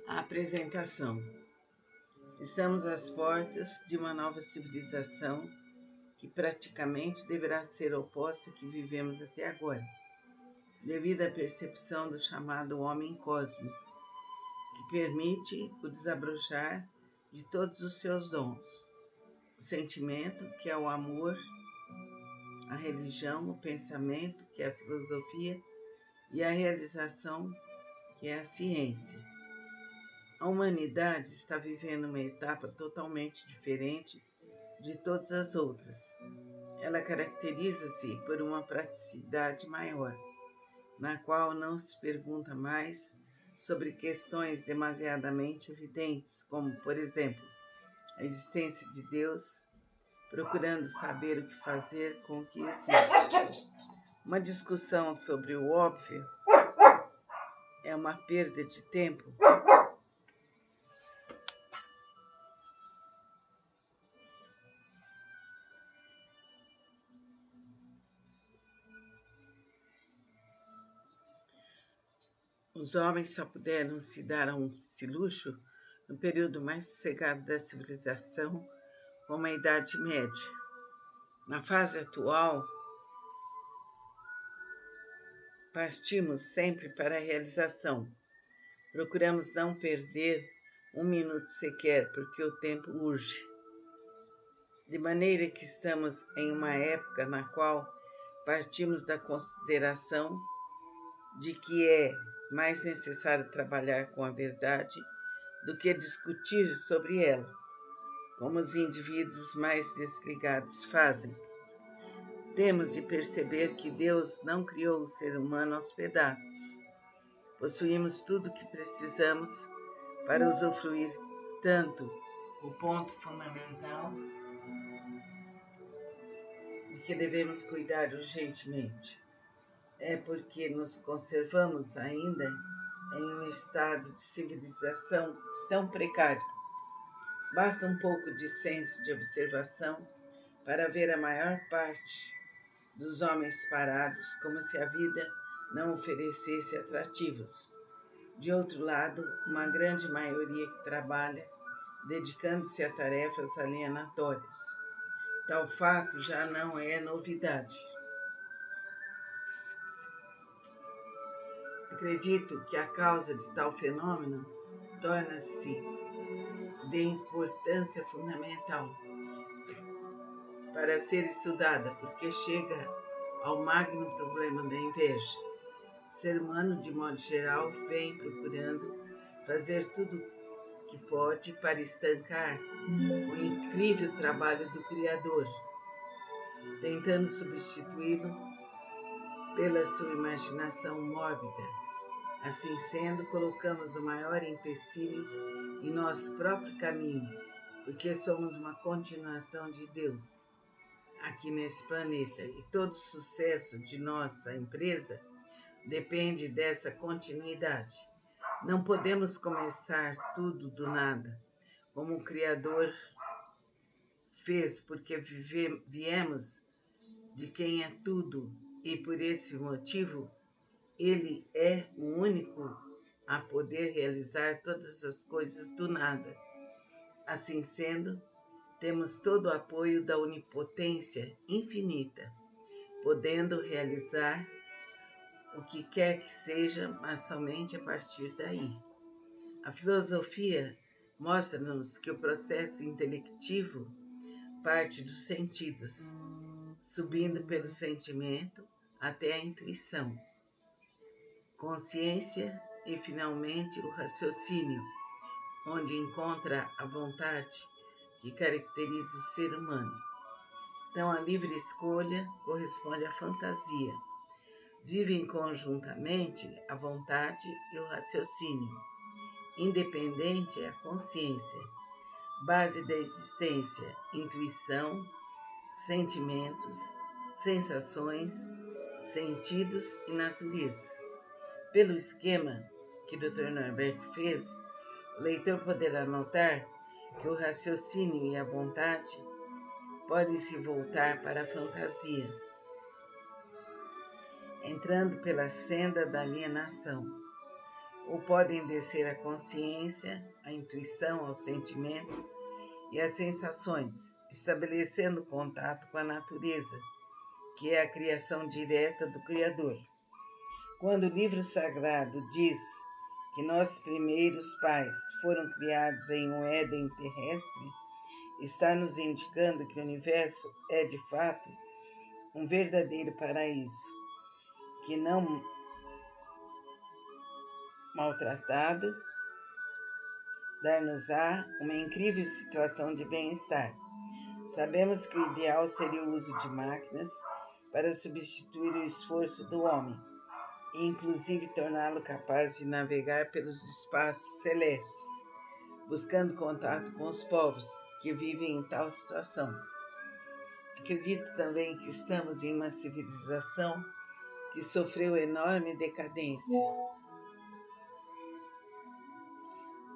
a apresentação. Estamos às portas de uma nova civilização que praticamente deverá ser oposta à que vivemos até agora, devido à percepção do chamado homem cósmico, que permite o desabrochar de todos os seus dons. O sentimento, que é o amor, a religião, o pensamento, que é a filosofia, e a realização, que é a ciência. A humanidade está vivendo uma etapa totalmente diferente de todas as outras. Ela caracteriza-se por uma praticidade maior, na qual não se pergunta mais sobre questões demasiadamente evidentes, como, por exemplo, a existência de Deus, procurando saber o que fazer com o que existe. Uma discussão sobre o óbvio é uma perda de tempo. Os homens só puderam se dar a esse luxo no período mais sossegado da civilização, como a Idade Média. Na fase atual, partimos sempre para a realização. Procuramos não perder um minuto sequer, porque o tempo urge. De maneira que estamos em uma época na qual partimos da consideração de que é mais necessário trabalhar com a verdade do que discutir sobre ela, como os indivíduos mais desligados fazem. Temos de perceber que Deus não criou o ser humano aos pedaços. Possuímos tudo o que precisamos para usufruir tanto. O ponto fundamental de que devemos cuidar urgentemente é porque nos conservamos ainda em um estado de civilização tão precário. Basta um pouco de senso de observação para ver a maior parte dos homens parados como se a vida não oferecesse atrativos. De outro lado, uma grande maioria que trabalha dedicando-se a tarefas alienatórias. Tal fato já não é novidade. Acredito que a causa de tal fenômeno torna-se de importância fundamental para ser estudada, porque chega ao magno problema da inveja. O ser humano, de modo geral, vem procurando fazer tudo que pode para estancar o incrível trabalho do Criador, tentando substituí-lo pela sua imaginação mórbida. Assim sendo, colocamos o maior empecilho em nosso próprio caminho, porque somos uma continuação de Deus aqui nesse planeta, e todo o sucesso de nossa empresa depende dessa continuidade. Não podemos começar tudo do nada, como o Criador fez, porque viemos de quem é tudo, e por esse motivo Ele é o único a poder realizar todas as coisas do nada. Assim sendo, temos todo o apoio da onipotência infinita, podendo realizar o que quer que seja, mas somente a partir daí. A filosofia mostra-nos que o processo intelectivo parte dos sentidos, subindo pelo sentimento até a intuição, consciência e, finalmente, o raciocínio, onde encontra a vontade que caracteriza o ser humano. Então, a livre escolha corresponde à fantasia. Vivem conjuntamente a vontade e o raciocínio. Independente é a consciência, base da existência, intuição, sentimentos, sensações, sentidos e natureza. Pelo esquema que o Dr. Norberto fez, o leitor poderá notar que o raciocínio e a vontade podem se voltar para a fantasia, entrando pela senda da alienação, ou podem descer à consciência, à intuição, ao sentimento e às sensações, estabelecendo contato com a natureza, que é a criação direta do Criador. Quando o livro sagrado diz que nossos primeiros pais foram criados em um Éden terrestre, está nos indicando que o universo é, de fato, um verdadeiro paraíso, que não maltratado, dar-nos-á uma incrível situação de bem-estar. Sabemos que o ideal seria o uso de máquinas para substituir o esforço do homem e, inclusive, torná-lo capaz de navegar pelos espaços celestes, buscando contato com os povos que vivem em tal situação. Acredito também que estamos em uma civilização que sofreu enorme decadência.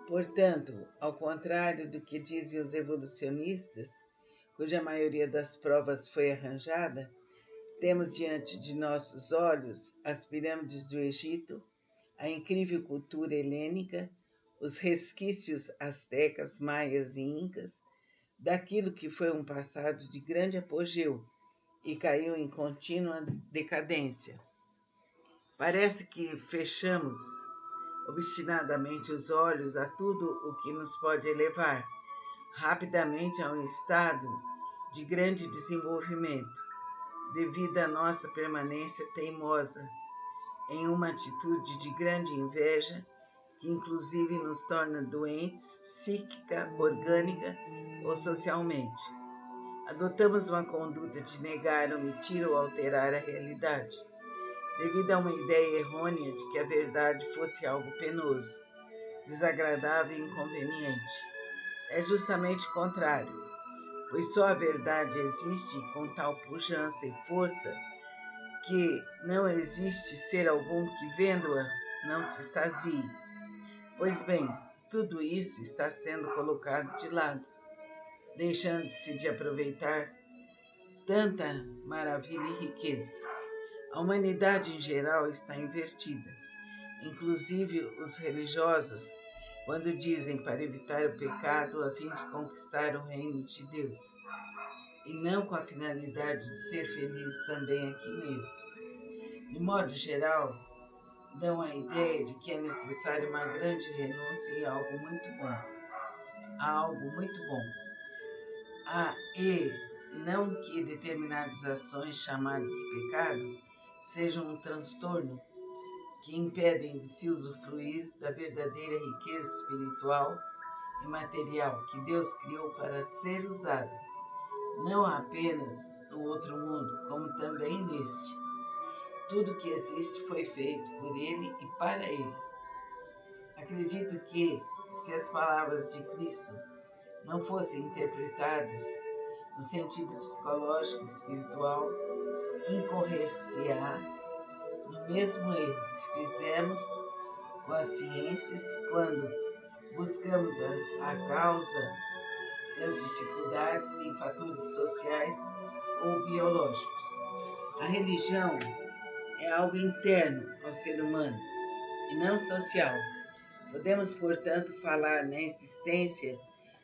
Portanto, ao contrário do que dizem os evolucionistas, cuja maioria das provas foi arranjada, temos diante de nossos olhos as pirâmides do Egito, a incrível cultura helênica, os resquícios astecas, maias e incas, daquilo que foi um passado de grande apogeu e caiu em contínua decadência. Parece que fechamos obstinadamente os olhos a tudo o que nos pode elevar rapidamente a um estado de grande desenvolvimento, devido à nossa permanência teimosa em uma atitude de grande inveja que inclusive nos torna doentes psíquica, orgânica ou socialmente. Adotamos uma conduta de negar, omitir ou alterar a realidade, devido a uma ideia errônea de que a verdade fosse algo penoso, desagradável e inconveniente. É justamente o contrário, pois só a verdade existe com tal pujança e força que não existe ser algum que, vendo-a, não se extasie. Pois bem, tudo isso está sendo colocado de lado, deixando-se de aproveitar tanta maravilha e riqueza. A humanidade em geral está invertida, inclusive os religiosos, quando dizem para evitar o pecado a fim de conquistar o reino de Deus, e não com a finalidade de ser feliz também aqui mesmo. De modo geral, dão a ideia de que é necessária uma grande renúncia em algo muito bom, a algo muito bom, e não que determinadas ações chamadas de pecado sejam um transtorno que impedem de se usufruir da verdadeira riqueza espiritual e material que Deus criou para ser usada, não apenas no outro mundo, como também neste. Tudo que existe foi feito por Ele e para Ele. Acredito que, se as palavras de Cristo não fossem interpretadas no sentido psicológico e espiritual, incorrer-se-á no mesmo erro que fizemos com as ciências quando buscamos a causa das dificuldades em fatores sociais ou biológicos. A religião é algo interno ao ser humano e não social. Podemos, portanto, falar na existência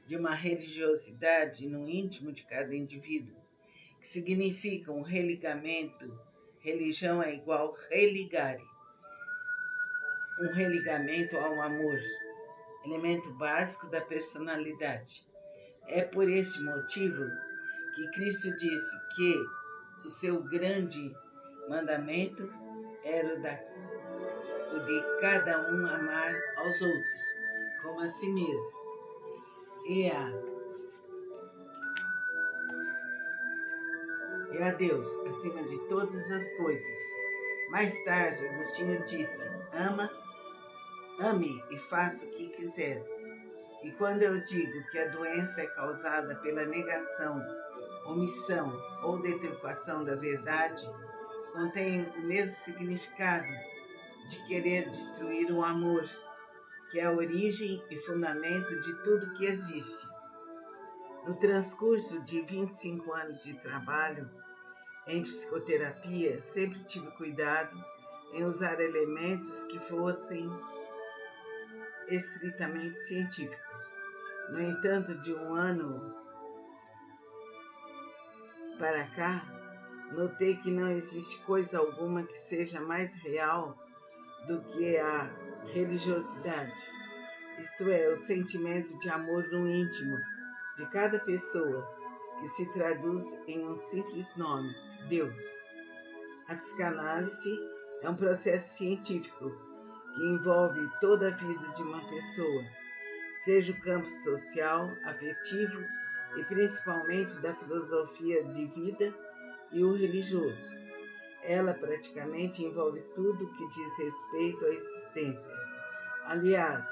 de uma religiosidade no íntimo de cada indivíduo, que significa um religamento. Religião é igual religare, um religamento ao amor, elemento básico da personalidade. É por este motivo que Cristo disse que o seu grande mandamento era o de cada um amar aos outros como a si mesmo. E a Deus acima de todas as coisas. Mais tarde, Agostinho disse: ame e faça o que quiser. E quando eu digo que a doença é causada pela negação, omissão ou deturpação da verdade, contém o mesmo significado de querer destruir o amor, que é a origem e fundamento de tudo que existe. No transcurso de 25 anos de trabalho em psicoterapia, sempre tive cuidado em usar elementos que fossem estritamente científicos. No entanto, de um ano para cá, notei que não existe coisa alguma que seja mais real do que a religiosidade, isto é, o sentimento de amor no íntimo de cada pessoa, que se traduz em um simples nome: Deus. A psicanálise é um processo científico que envolve toda a vida de uma pessoa, seja o campo social, afetivo e principalmente da filosofia de vida e o religioso. Ela praticamente envolve tudo que diz respeito à existência. Aliás,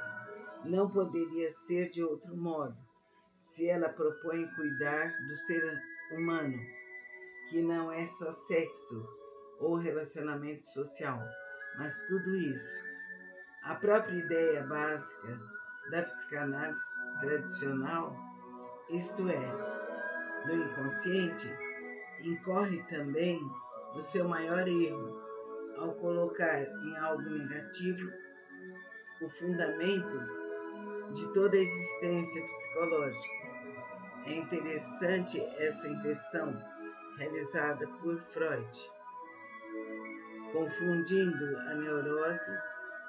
não poderia ser de outro modo, se ela propõe cuidar do ser humano, que não é só sexo ou relacionamento social, mas tudo isso. A própria ideia básica da psicanálise tradicional, isto é, do inconsciente, incorre também no seu maior erro, ao colocar em algo negativo o fundamento de toda a existência psicológica. É interessante essa inversão realizada por Freud, confundindo a neurose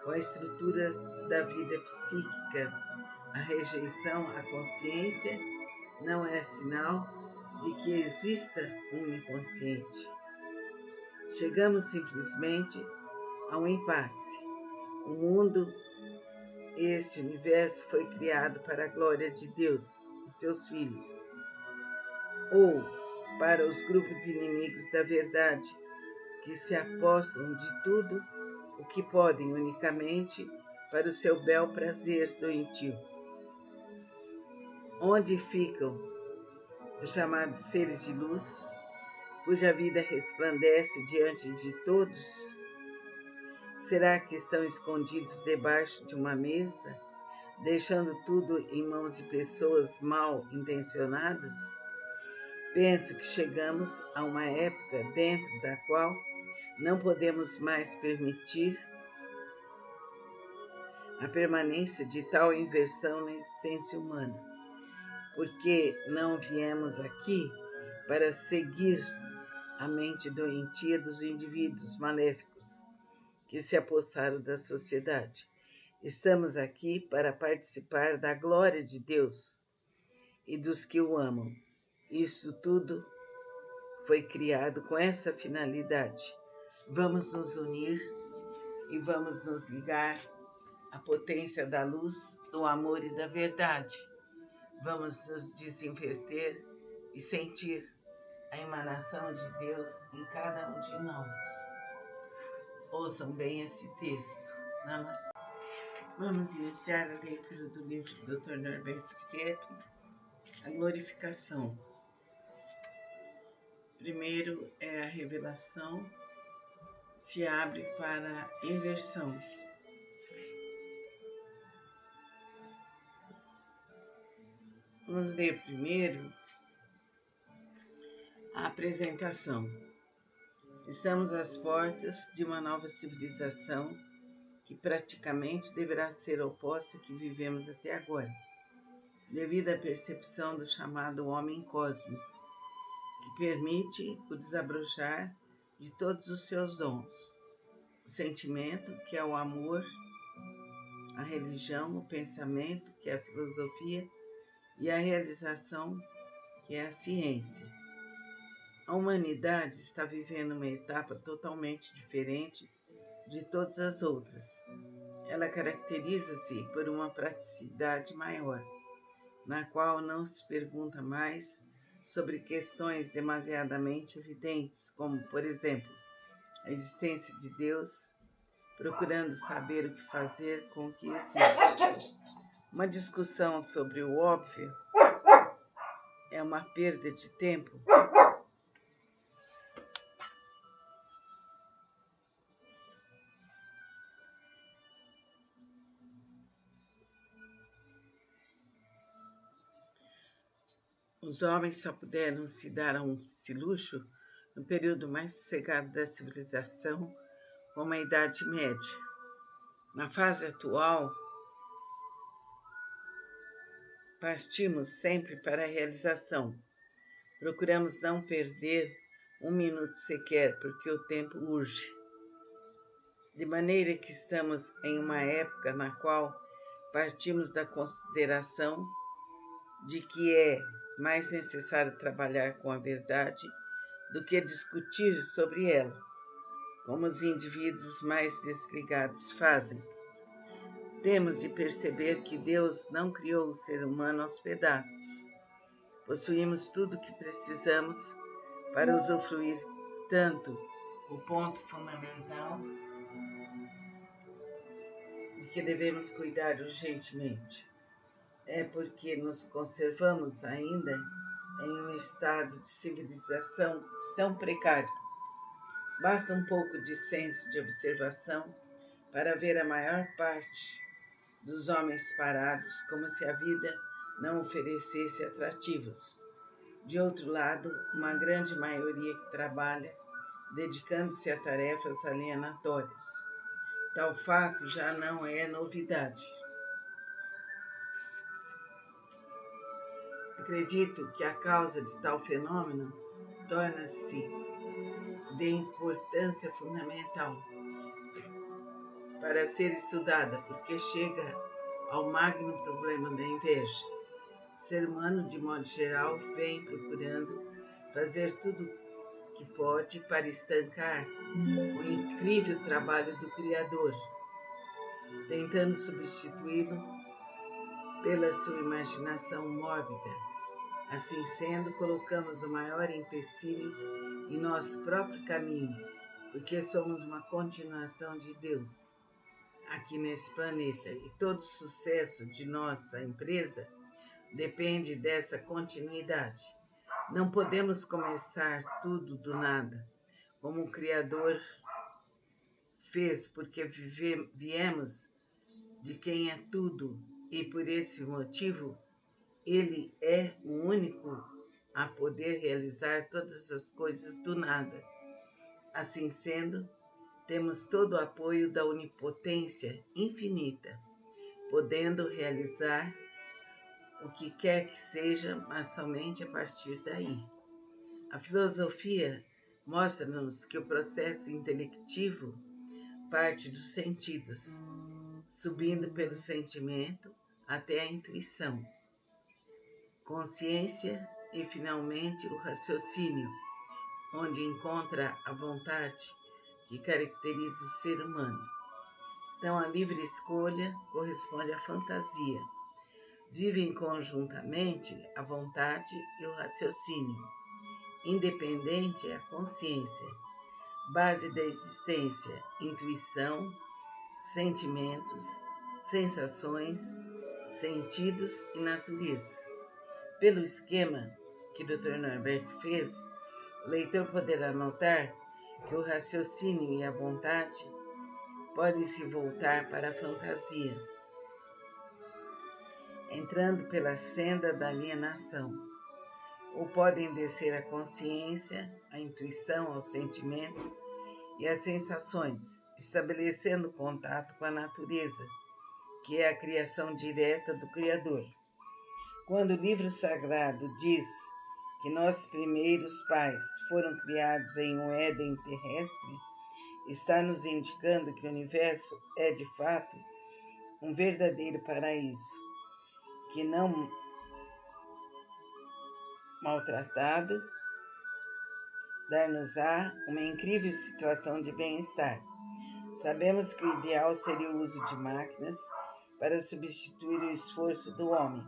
com a estrutura da vida psíquica. A rejeição à consciência não é sinal de que exista um inconsciente. Chegamos simplesmente a um impasse. O mundo, este universo, foi criado para a glória de Deus e seus filhos, ou para os grupos inimigos da verdade, que se apossam de tudo o que podem unicamente para o seu bel prazer doentio. Onde ficam os chamados seres de luz, cuja vida resplandece diante de todos? Será que estão escondidos debaixo de uma mesa, deixando tudo em mãos de pessoas mal intencionadas? Penso que chegamos a uma época dentro da qual não podemos mais permitir a permanência de tal inversão na existência humana, porque não viemos aqui para seguir a mente doentia dos indivíduos maléficos que se apossaram da sociedade. Estamos aqui para participar da glória de Deus e dos que o amam. Isso tudo foi criado com essa finalidade. Vamos nos unir e vamos nos ligar à potência da luz, do amor e da verdade. Vamos nos desinverter e sentir a emanação de Deus em cada um de nós. Ouçam bem esse texto. Namastê. Vamos iniciar a leitura do livro do Dr. Norberto Kepp, A Glorificação. Primeiro é a revelação, se abre para a inversão. Vamos ler primeiro a apresentação. Estamos às portas de uma nova civilização que praticamente deverá ser oposta à que vivemos até agora, devido à percepção do chamado homem cósmico, que permite o desabrochar de todos os seus dons. O sentimento, que é o amor, a religião, o pensamento, que é a filosofia, e a realização, que é a ciência. A humanidade está vivendo uma etapa totalmente diferente de todas as outras. Ela caracteriza-se por uma praticidade maior, na qual não se pergunta mais sobre questões demasiadamente evidentes, como, por exemplo, a existência de Deus, procurando saber o que fazer com o que existe. Uma discussão sobre o óbvio é uma perda de tempo. Os homens só puderam se dar a esse luxo no período mais sossegado da civilização, como a Idade Média. Na fase atual, partimos sempre para a realização. Procuramos não perder um minuto sequer, porque o tempo urge. De maneira que estamos em uma época na qual partimos da consideração de que é mais necessário trabalhar com a verdade do que discutir sobre ela, como os indivíduos mais desligados fazem. Temos de perceber que Deus não criou o ser humano aos pedaços. Possuímos tudo o que precisamos para usufruir tanto. O ponto fundamental de que devemos cuidar urgentemente é porque nos conservamos ainda em um estado de civilização tão precário. Basta um pouco de senso de observação para ver a maior parte dos homens parados como se a vida não oferecesse atrativos. De outro lado, uma grande maioria que trabalha dedicando-se a tarefas alienatórias. Tal fato já não é novidade. Acredito que a causa de tal fenômeno torna-se de importância fundamental para ser estudada, porque chega ao magno problema da inveja. O ser humano, de modo geral, vem procurando fazer tudo o que pode para estancar o incrível trabalho do Criador, tentando substituí-lo pela sua imaginação mórbida. Assim sendo, colocamos o maior empecilho em nosso próprio caminho, porque somos uma continuação de Deus aqui nesse planeta, e todo o sucesso de nossa empresa depende dessa continuidade. Não podemos começar tudo do nada, como o Criador fez, porque viemos de quem é tudo, e por esse motivo Ele é o único a poder realizar todas as coisas do nada. Assim sendo, temos todo o apoio da onipotência infinita, podendo realizar o que quer que seja, mas somente a partir daí. A filosofia mostra-nos que o processo intelectivo parte dos sentidos, subindo pelo sentimento até a intuição, consciência e, finalmente, o raciocínio, onde encontra a vontade que caracteriza o ser humano. Então, a livre escolha corresponde à fantasia. Vivem conjuntamente a vontade e o raciocínio. Independente é a consciência, base da existência, intuição, sentimentos, sensações, sentidos e natureza. Pelo esquema que o Dr. Norberto fez, o leitor poderá notar que o raciocínio e a vontade podem se voltar para a fantasia, entrando pela senda da alienação, ou podem descer à consciência, à intuição, ao sentimento e as sensações, estabelecendo contato com a natureza, que é a criação direta do Criador. Quando o livro sagrado diz que nossos primeiros pais foram criados em um Éden terrestre, está nos indicando que o universo é, de fato, um verdadeiro paraíso, que não maltratado, dar-nos-á uma incrível situação de bem-estar. Sabemos que o ideal seria o uso de máquinas para substituir o esforço do homem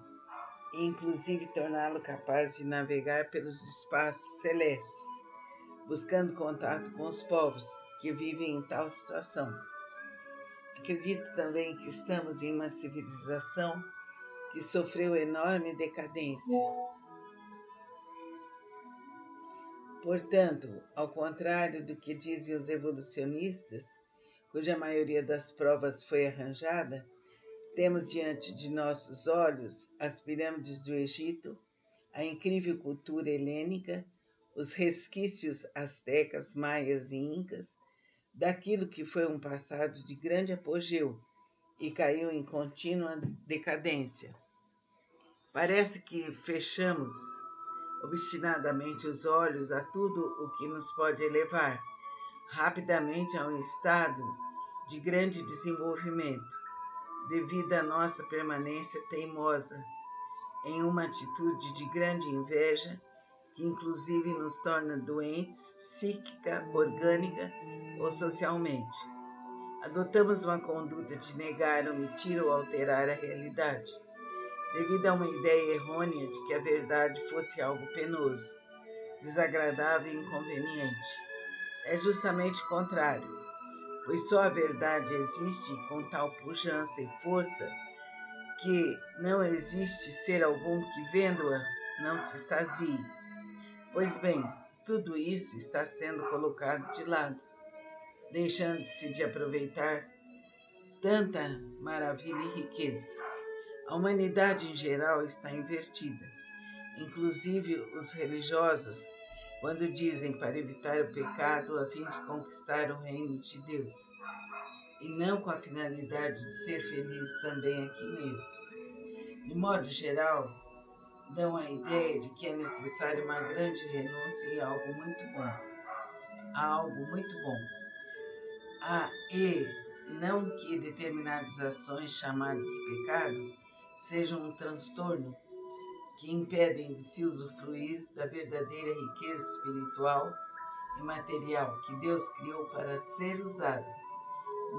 e, inclusive, torná-lo capaz de navegar pelos espaços celestes, buscando contato com os povos que vivem em tal situação. Acredito também que estamos em uma civilização que sofreu enorme decadência. Portanto, ao contrário do que dizem os evolucionistas, cuja maioria das provas foi arranjada, temos diante de nossos olhos as pirâmides do Egito, a incrível cultura helênica, os resquícios astecas, maias e incas, daquilo que foi um passado de grande apogeu e caiu em contínua decadência. Parece que fechamos obstinadamente os olhos a tudo o que nos pode elevar rapidamente a um estado de grande desenvolvimento, devido à nossa permanência teimosa em uma atitude de grande inveja que inclusive nos torna doentes psíquica, orgânica ou socialmente. Adotamos uma conduta de negar, omitir ou alterar a realidade, devido a uma ideia errônea de que a verdade fosse algo penoso, desagradável e inconveniente. É justamente o contrário, pois só a verdade existe com tal pujança e força que não existe ser algum que, vendo-a, não se extasie. Pois bem, tudo isso está sendo colocado de lado, deixando-se de aproveitar tanta maravilha e riqueza. A humanidade em geral está invertida, inclusive os religiosos, quando dizem para evitar o pecado a fim de conquistar o reino de Deus, e não com a finalidade de ser feliz também aqui mesmo. De modo geral, dão a ideia de que é necessária uma grande renúncia a algo muito bom. E não que determinadas ações chamadas de pecado sejam um transtorno que impedem de se usufruir da verdadeira riqueza espiritual e material que Deus criou para ser usada,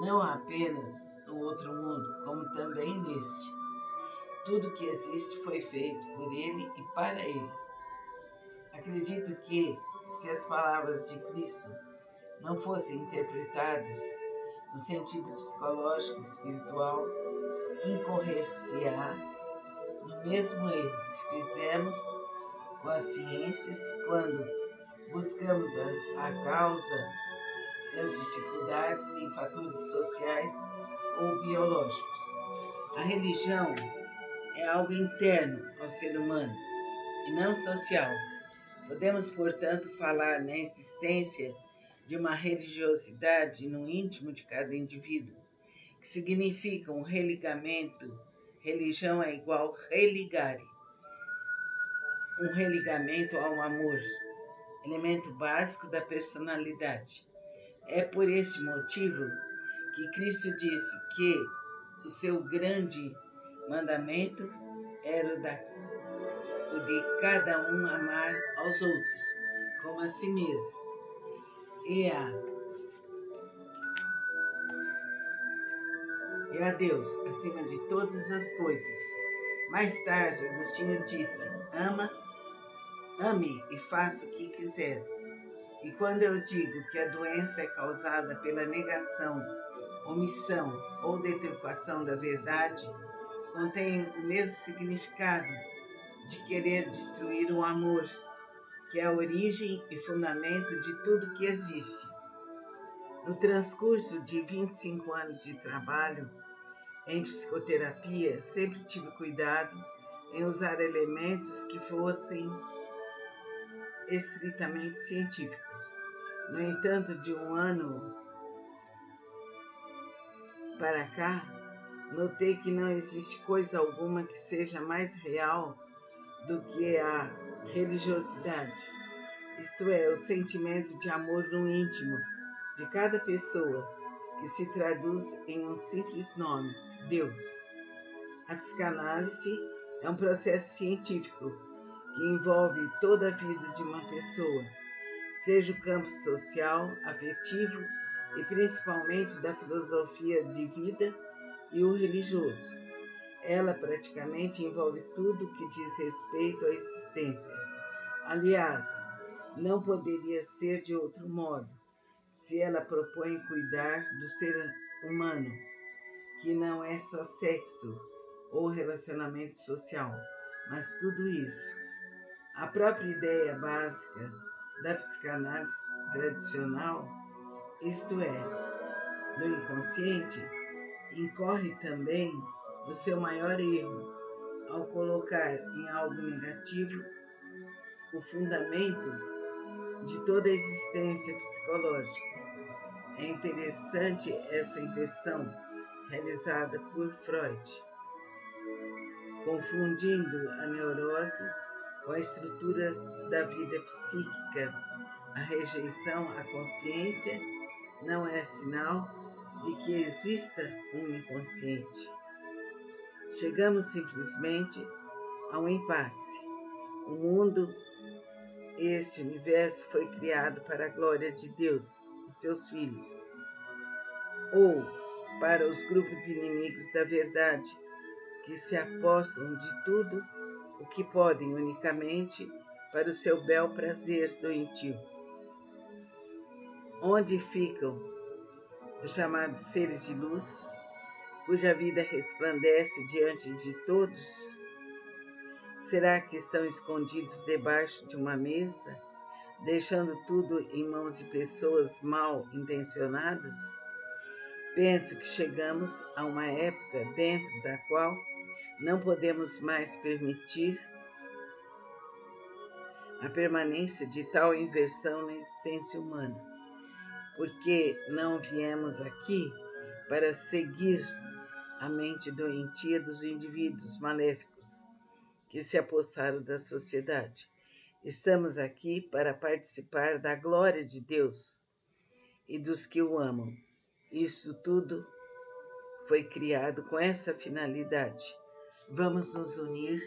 não apenas no outro mundo, como também neste. Tudo que existe foi feito por Ele e para Ele. Acredito que, se as palavras de Cristo não fossem interpretadas no sentido psicológico e espiritual, incorrer-se-á no mesmo erro que fizemos com as ciências quando buscamos a causa das dificuldades em fatores sociais ou biológicos. A religião é algo interno ao ser humano e não social. Podemos, portanto, falar na existência de uma religiosidade no íntimo de cada indivíduo, que significa um religamento. Religião é igual religare, um religamento ao amor, elemento básico da personalidade. É por este motivo que Cristo disse que o seu grande mandamento era o de cada um amar aos outros, como a si mesmo. E a Deus, acima de todas as coisas. Mais tarde, Agostinho disse: ame e faça o que quiser. E quando eu digo que a doença é causada pela negação, omissão ou deturpação da verdade, contém o mesmo significado de querer destruir o amor, que é a origem e fundamento de tudo que existe. No transcurso de 25 anos de trabalho em psicoterapia, sempre tive cuidado em usar elementos que fossem estritamente científicos. No entanto, de um ano para cá, notei que não existe coisa alguma que seja mais real do que a religiosidade, isto é, o sentimento de amor no íntimo de cada pessoa, que se traduz em um simples nome: Deus. A psicanálise é um processo científico que envolve toda a vida de uma pessoa, seja o campo social, afetivo e principalmente da filosofia de vida e o religioso. Ela praticamente envolve tudo que diz respeito à existência. Aliás, não poderia ser de outro modo, se ela propõe cuidar do ser humano, que não é só sexo ou relacionamento social, mas tudo isso. A própria ideia básica da psicanálise tradicional, isto é, do inconsciente, incorre também no seu maior erro, ao colocar em algo negativo o fundamento de toda a existência psicológica. É interessante essa inversão realizada por Freud, confundindo a neurose com a estrutura da vida psíquica. A rejeição à consciência não é sinal de que exista um inconsciente. Chegamos simplesmente a um impasse. O mundo, este universo, foi criado para a glória de Deus, os seus filhos, ou para os grupos inimigos da verdade, que se apossam de tudo o que podem unicamente para o seu bel prazer doentio. Onde ficam os chamados seres de luz, cuja vida resplandece diante de todos? Será que estão escondidos debaixo de uma mesa, deixando tudo em mãos de pessoas mal intencionadas? Penso que chegamos a uma época dentro da qual não podemos mais permitir a permanência de tal inversão na existência humana, porque não viemos aqui para seguir a mente doentia dos indivíduos maléficos que se apossaram da sociedade. Estamos aqui para participar da glória de Deus e dos que o amam. Isso tudo foi criado com essa finalidade. Vamos nos unir